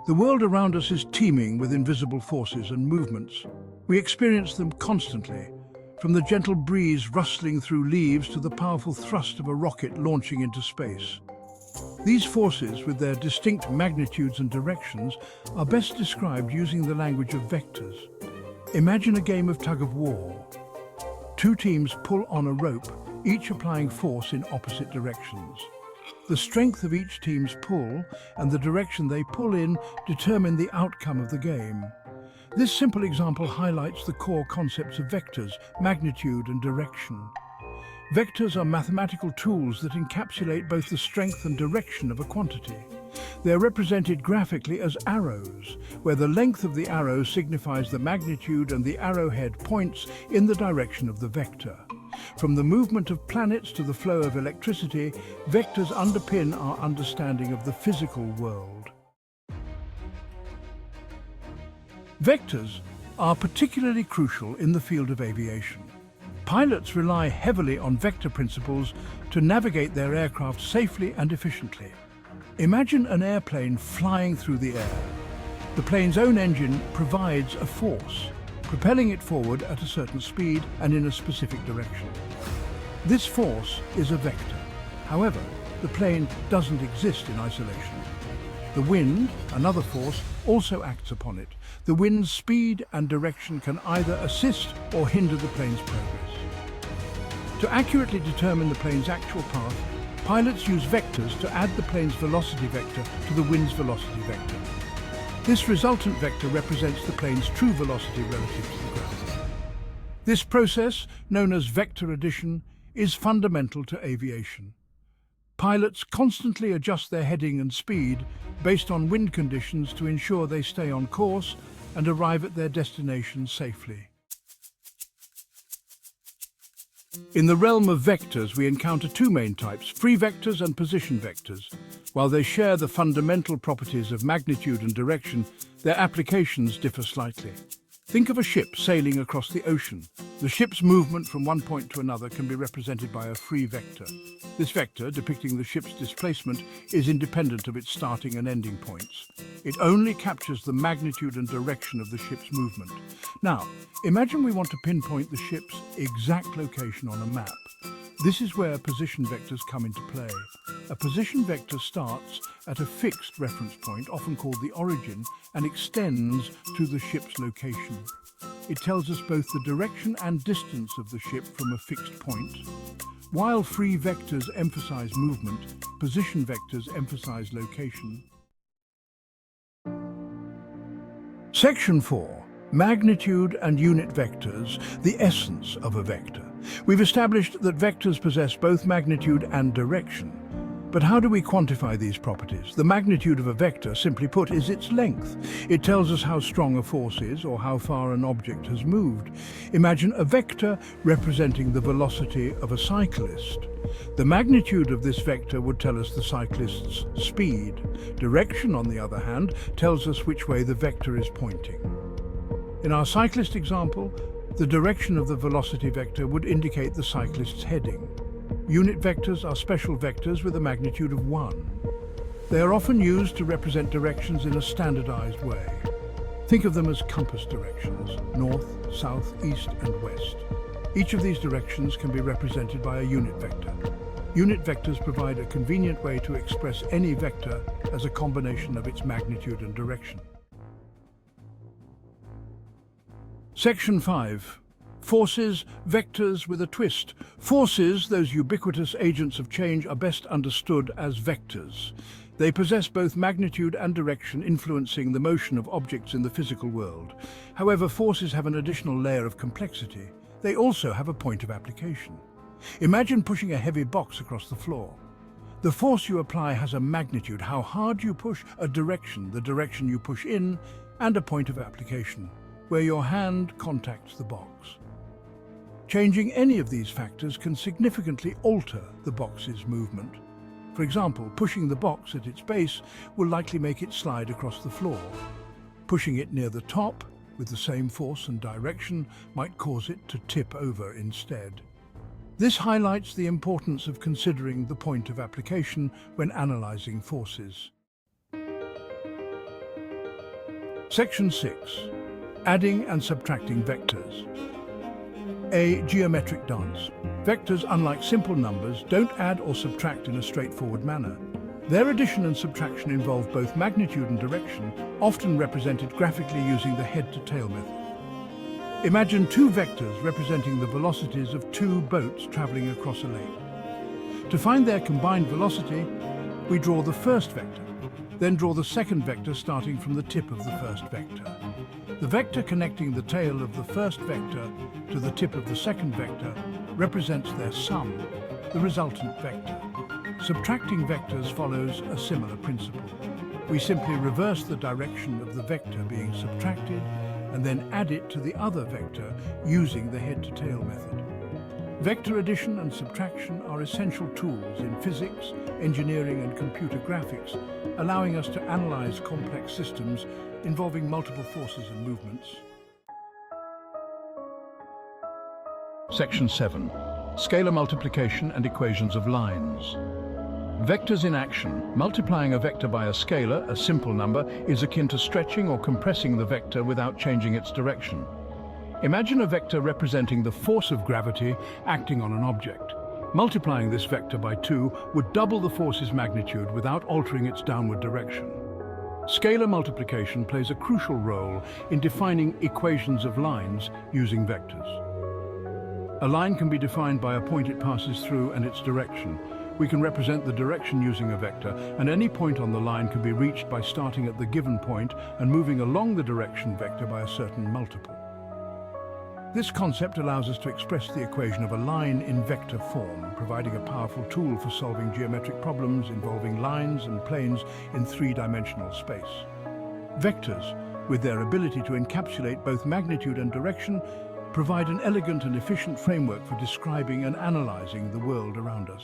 The world around us is teeming with invisible forces and movements. We experience them constantly, from the gentle breeze rustling through leaves to the powerful thrust of a rocket launching into space. These forces, with their distinct magnitudes and directions, are best described using the language of vectors. Imagine a game of tug-of-war. Two teams pull on a rope, each applying force in opposite directions. The strength of each team's pull and the direction they pull in determine the outcome of the game. This simple example highlights the core concepts of vectors, magnitude and direction. Vectors are mathematical tools that encapsulate both the strength and direction of a quantity. They're represented graphically as arrows, where the length of the arrow signifies the magnitude and the arrowhead points in the direction of the vector. From the movement of planets to the flow of electricity, vectors underpin our understanding of the physical world. Vectors are particularly crucial in the field of aviation. Pilots rely heavily on vector principles to navigate their aircraft safely and efficiently. Imagine an airplane flying through the air. The plane's own engine provides a force, propelling it forward at a certain speed and in a specific direction. This force is a vector. However, the plane doesn't exist in isolation. The wind, another force, also acts upon it. The wind's speed and direction can either assist or hinder the plane's progress. To accurately determine the plane's actual path, pilots use vectors to add the plane's velocity vector to the wind's velocity vector. This resultant vector represents the plane's true velocity relative to the ground. This process, known as vector addition, is fundamental to aviation. Pilots constantly adjust their heading and speed based on wind conditions to ensure they stay on course and arrive at their destination safely. In the realm of vectors, we encounter two main types, free vectors and position vectors. While they share the fundamental properties of magnitude and direction, their applications differ slightly. Think of a ship sailing across the ocean. The ship's movement from one point to another can be represented by a free vector. This vector, depicting the ship's displacement, is independent of its starting and ending points. It only captures the magnitude and direction of the ship's movement. Now, imagine we want to pinpoint the ship's exact location on a map. This is where position vectors come into play. A position vector starts at a fixed reference point, often called the origin, and extends to the ship's location. It tells us both the direction and distance of the ship from a fixed point. While free vectors emphasize movement, position vectors emphasize location. Section 4. Magnitude and unit vectors, the essence of a vector. We've established that vectors possess both magnitude and direction. But how do we quantify these properties? The magnitude of a vector, simply put, is its length. It tells us how strong a force is or how far an object has moved. Imagine a vector representing the velocity of a cyclist. The magnitude of this vector would tell us the cyclist's speed. Direction, on the other hand, tells us which way the vector is pointing. In our cyclist example, the direction of the velocity vector would indicate the cyclist's heading. Unit vectors are special vectors with a magnitude of 1. They are often used to represent directions in a standardized way. Think of them as compass directions, north, south, east, and west. Each of these directions can be represented by a unit vector. Unit vectors provide a convenient way to express any vector as a combination of its magnitude and direction. Section 5. Forces, vectors with a twist. Forces, those ubiquitous agents of change, are best understood as vectors. They possess both magnitude and direction, influencing the motion of objects in the physical world. However, forces have an additional layer of complexity. They also have a point of application. Imagine pushing a heavy box across the floor. The force you apply has a magnitude, how hard you push, a direction, the direction you push in, and a point of application, where your hand contacts the box. Changing any of these factors can significantly alter the box's movement. For example, pushing the box at its base will likely make it slide across the floor. Pushing it near the top, with the same force and direction, might cause it to tip over instead. This highlights the importance of considering the point of application when analyzing forces. Section 6. Adding and subtracting vectors. A geometric dance. Vectors, unlike simple numbers, don't add or subtract in a straightforward manner. Their addition and subtraction involve both magnitude and direction, often represented graphically using the head-to-tail method. Imagine two vectors representing the velocities of two boats traveling across a lake. To find their combined velocity, we draw the first vector, then draw the second vector starting from the tip of the first vector. The vector connecting the tail of the first vector to the tip of the second vector represents their sum, the resultant vector. Subtracting vectors follows a similar principle. We simply reverse the direction of the vector being subtracted and then add it to the other vector using the head-to-tail method. Vector addition and subtraction are essential tools in physics, engineering and computer graphics, allowing us to analyze complex systems involving multiple forces and movements. Section 7. Scalar multiplication and equations of lines. Vectors in action. Multiplying a vector by a scalar, a simple number, is akin to stretching or compressing the vector without changing its direction. Imagine a vector representing the force of gravity acting on an object. Multiplying this vector by 2 would double the force's magnitude without altering its downward direction. Scalar multiplication plays a crucial role in defining equations of lines using vectors. A line can be defined by a point it passes through and its direction. We can represent the direction using a vector, and any point on the line can be reached by starting at the given point and moving along the direction vector by a certain multiple. This concept allows us to express the equation of a line in vector form, providing a powerful tool for solving geometric problems involving lines and planes in three-dimensional space. Vectors, with their ability to encapsulate both magnitude and direction, provide an elegant and efficient framework for describing and analyzing the world around us.